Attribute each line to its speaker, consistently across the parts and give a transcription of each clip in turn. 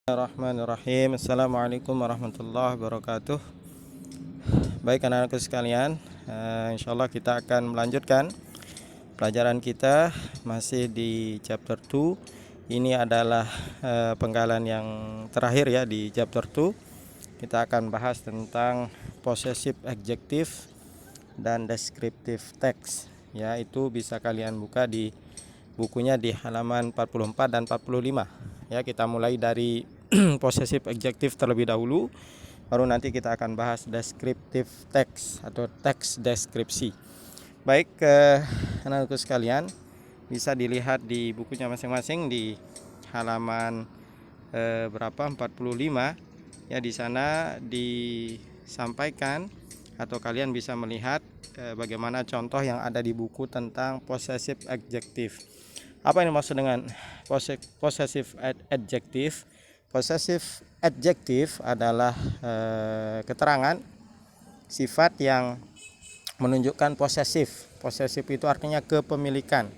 Speaker 1: Bismillahirrahmanirrahim. Assalamualaikum warahmatullahi wabarakatuh. Baik anak-anakku sekalian, insyaallah kita akan melanjutkan pelajaran kita masih di chapter 2. Ini adalah penggalan yang terakhir ya di chapter 2. Kita akan bahas tentang possessive adjective dan descriptive text. Ya, itu bisa kalian buka di bukunya di halaman 44 dan 45. Ya, kita mulai dari possessive adjective terlebih dahulu, baru nanti kita akan bahas descriptive text atau teks deskripsi. Baik, anak-anakku sekalian, bisa dilihat di bukunya masing-masing di halaman berapa 45 ya. Di sana disampaikan atau kalian bisa melihat bagaimana contoh yang ada di buku tentang possessive adjective. Apa yang dimaksud dengan possessive adjective? Possessive adjective adalah keterangan sifat yang menunjukkan posesif. Posesif itu artinya kepemilikan.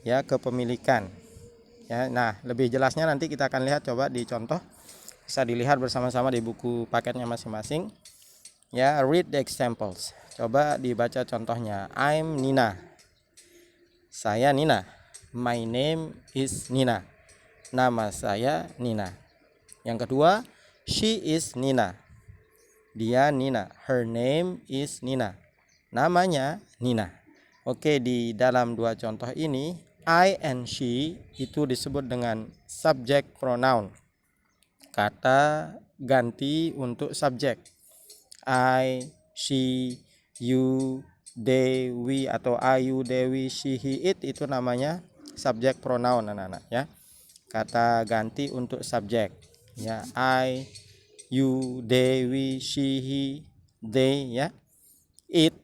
Speaker 1: Ya, kepemilikan. Ya, nah, lebih jelasnya nanti kita akan lihat coba di contoh. Bisa dilihat bersama-sama di buku paketnya masing-masing. Ya, read the examples. Coba dibaca contohnya. I'm Nina. Saya Nina. My name is Nina. Nama saya Nina. Yang kedua, she is Nina. Dia Nina. Her name is Nina. Namanya Nina. Oke, di dalam dua contoh ini, I and she itu disebut dengan subject pronoun. Kata ganti untuk subjek. I, she, you, they, we atau I, you, they, we, she, he, it itu namanya subject pronoun anak-anak ya. Kata ganti untuk subjek. Ya, I, you, they, we, she, he, they ya. It.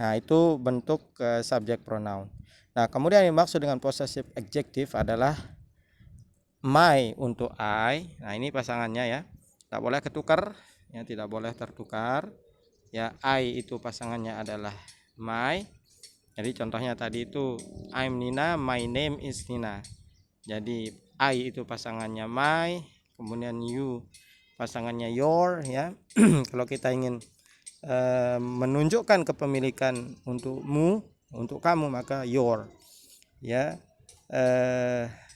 Speaker 1: Nah, itu bentuk subject pronoun. Nah, kemudian yang dimaksud dengan possessive adjective adalah my untuk I. Nah, ini pasangannya ya. Tak boleh ketukar, ya, tidak boleh tertukar. Ya, I itu pasangannya adalah my. Jadi contohnya tadi itu I'm Nina, my name is Nina. Jadi I itu pasangannya my, kemudian you pasangannya your ya. Kalau kita ingin menunjukkan kepemilikan untukmu, untuk kamu, maka your ya.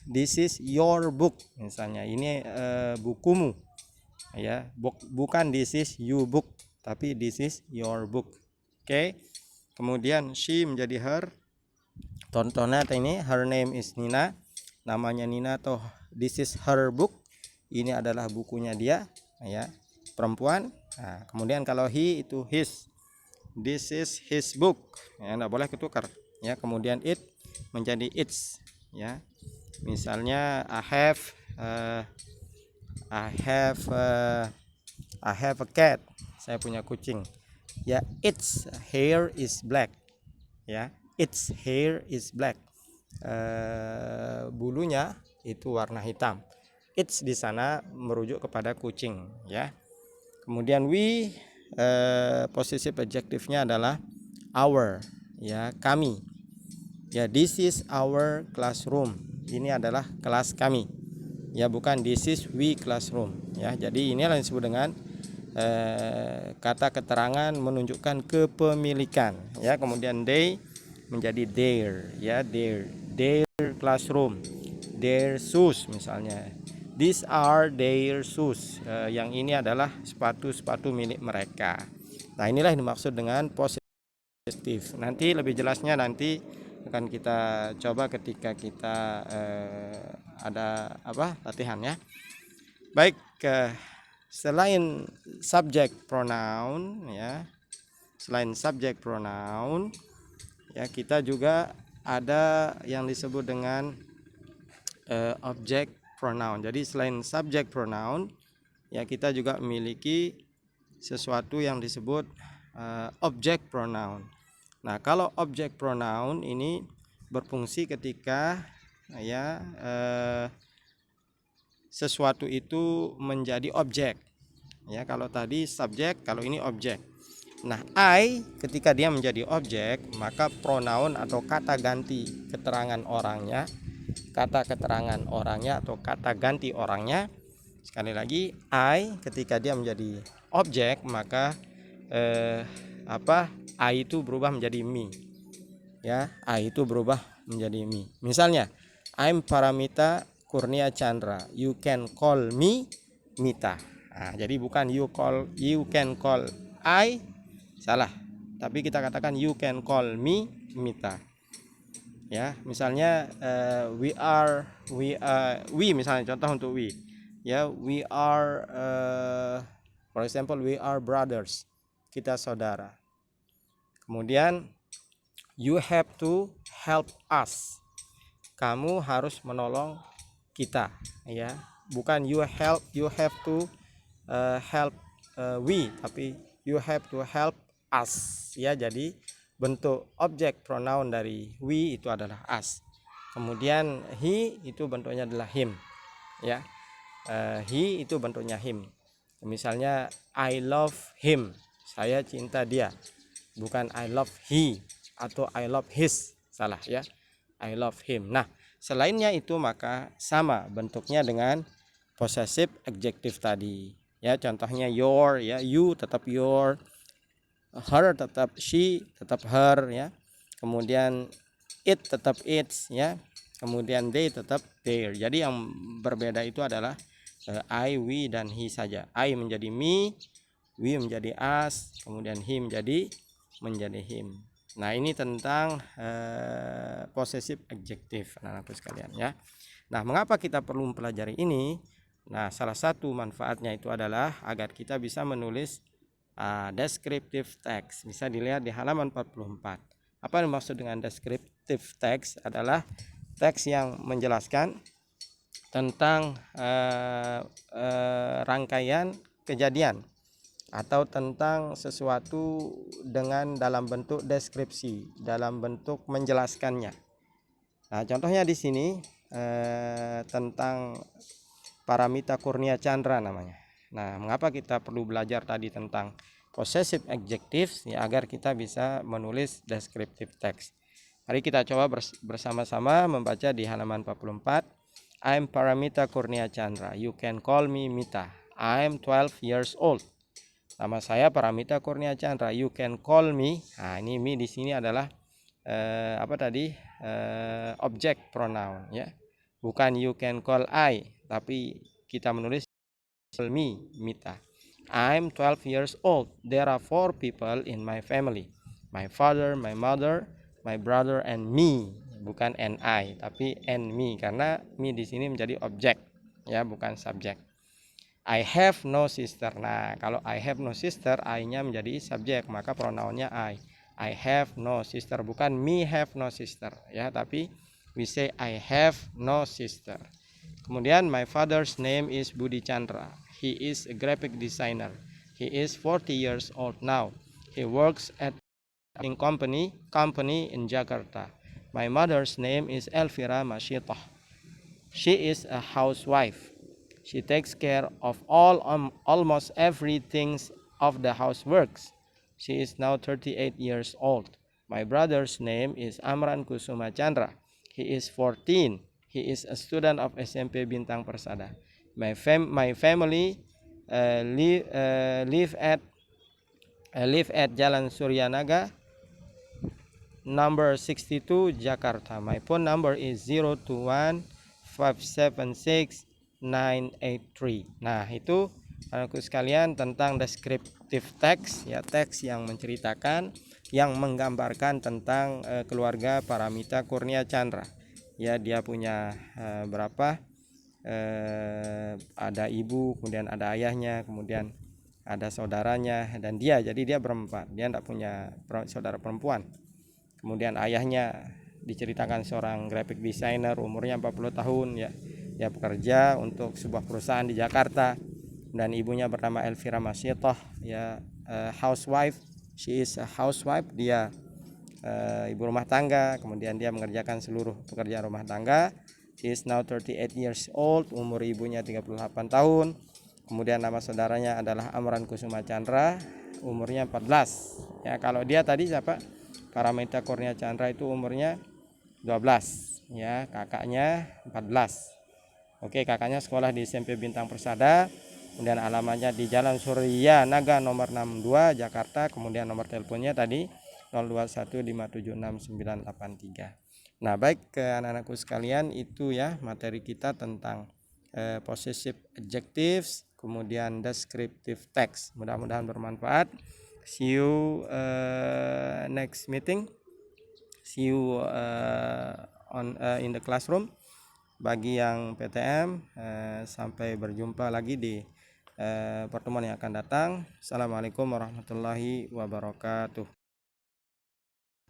Speaker 1: This is your book misalnya, ini bukumu ya. Bukan this is you book, tapi this is your book. Oke. Kemudian she menjadi her. Contohnya ini her name is Nina, namanya Nina, atau this is her book, ini adalah bukunya dia ya, perempuan. Nah, kemudian kalau he itu his, this is his book ya, enggak boleh ketukar ya. Kemudian it menjadi its ya. Misalnya I have a cat, saya punya kucing ya. Its hair is black ya. Its hair is black, bulunya itu warna hitam. It's di sana merujuk kepada kucing ya. Kemudian we, possessive adjective-nya adalah our ya, kami ya. This is our classroom, ini adalah kelas kami ya, bukan this is we classroom ya. Jadi ini yang disebut dengan kata keterangan menunjukkan kepemilikan ya. Kemudian they menjadi their ya, their classroom, their shoes misalnya. These are their shoes, yang ini adalah sepatu-sepatu milik mereka. Nah, inilah yang dimaksud dengan possessive. Nanti lebih jelasnya nanti akan kita coba ketika kita ada latihan ya. Baik, selain subject pronoun ya, selain subject pronoun ya, kita juga ada yang disebut dengan object pronoun. Jadi selain subject pronoun ya, kita juga memiliki sesuatu yang disebut object pronoun. Nah, kalau object pronoun ini berfungsi ketika ya sesuatu itu menjadi objek ya. Kalau tadi subjek, kalau ini objek. Nah, I ketika dia menjadi objek, maka pronoun atau kata ganti keterangan orangnya, kata keterangan orangnya atau kata ganti orangnya Sekali lagi, I ketika dia menjadi objek, maka I itu berubah menjadi me. Ya, I itu berubah menjadi me. Misalnya, I'm Paramita Kurnia Chandra. You can call me Mita. Nah, jadi bukan you can call I, salah. Tapi kita katakan you can call me Mita. Ya, misalnya we misalnya contoh untuk we. Ya, we are for example we are brothers. Kita saudara. Kemudian you have to help us. Kamu harus menolong kita, ya. Bukan you have to help we, tapi you have to help us, ya. Jadi bentuk objek pronoun dari we itu adalah us. Kemudian he itu bentuknya adalah him, ya. He itu bentuknya him. Misalnya I love him, saya cinta dia. Bukan I love he atau I love his, salah, ya. I love him. Nah, selainnya itu maka sama bentuknya dengan possessive adjective tadi. Ya, contohnya your, ya, you tetap your, her tetap she, tetap her, ya. Kemudian it tetap its, ya. Kemudian they tetap their. Jadi yang berbeda itu adalah I, we dan he saja. I menjadi me, we menjadi us, kemudian he menjadi him. Nah, ini tentang possessive adjective, anak-anakku sekalian, ya. Nah, mengapa kita perlu mempelajari ini? Nah, salah satu manfaatnya itu adalah agar kita bisa menulis descriptive text. Bisa dilihat di halaman 44. Apa yang dimaksud dengan descriptive text? Adalah teks yang menjelaskan tentang rangkaian kejadian atau tentang sesuatu dengan dalam bentuk deskripsi, dalam bentuk menjelaskannya. Nah, contohnya di sini tentang Paramita Kurnia Chandra namanya. Nah, mengapa kita perlu belajar tadi tentang possessive adjectives, ya, agar kita bisa menulis descriptive text. Mari kita coba bersama-sama membaca di halaman 44. I'm Paramita Kurnia Chandra. You can call me Mita. I'm 12 years old. Nama saya Paramita Kurnia Chandra. You can call me. Nah, ini me di sini adalah objek pronoun, ya. Bukan you can call I, tapi kita menulis call me Mita. I'm 12 years old. There are 4 people in my family. My father, my mother, my brother and me. Bukan and I, tapi and me, karena me di sini menjadi objek, ya, bukan subjek. I have no sister. Nah, kalau I have no sister, I-nya menjadi subjek, maka pronounnya I. I have no sister, bukan me have no sister, ya, tapi we say I have no sister. Kemudian my father's name is Budi Chandra. He is a graphic designer. He is 40 years old now. He works at a company in Jakarta. My mother's name is Elvira Masyitah. She is a housewife. She takes care of almost everything of the houseworks. She is now 38 years old. My brother's name is Amran Kusuma Chandra. He is 14. He is a student of SMP Bintang Persada. My family live at Jalan Suryanaga, number 62, Jakarta. My phone number is 021 576 983. Nah, itu anakku sekalian tentang descriptive text, ya, teks yang menceritakan, yang menggambarkan tentang keluarga Paramita Kurnia Chandra. Ya, dia punya ada ibu, kemudian ada ayahnya, kemudian ada saudaranya, dan jadi dia berempat. Dia tidak punya saudara perempuan. Kemudian ayahnya diceritakan seorang graphic designer, umurnya 40 tahun, ya. Dia bekerja untuk sebuah perusahaan di Jakarta, dan ibunya bernama Elvira Masyitah, ya, housewife. She is a housewife. Dia ibu rumah tangga, kemudian dia mengerjakan seluruh pekerjaan rumah tangga. She is now 38 years old. Umur ibunya 38 tahun. Kemudian nama saudaranya adalah Amran Kusuma Chandra, umurnya 14. Ya, kalau dia tadi siapa? Paramita Kurnia Chandra itu umurnya 12, ya, kakaknya 14. Oke, kakaknya sekolah di SMP Bintang Persada, kemudian alamatnya di Jalan Surya Naga nomor 62 Jakarta, kemudian nomor teleponnya tadi 0215769983. Nah, baik ke anak-anakku sekalian, itu ya materi kita tentang possessive adjectives, kemudian descriptive text. Mudah-mudahan bermanfaat. See you next meeting. See you in the classroom. Bagi yang PTM, sampai berjumpa lagi di pertemuan yang akan datang. Assalamualaikum warahmatullahi wabarakatuh.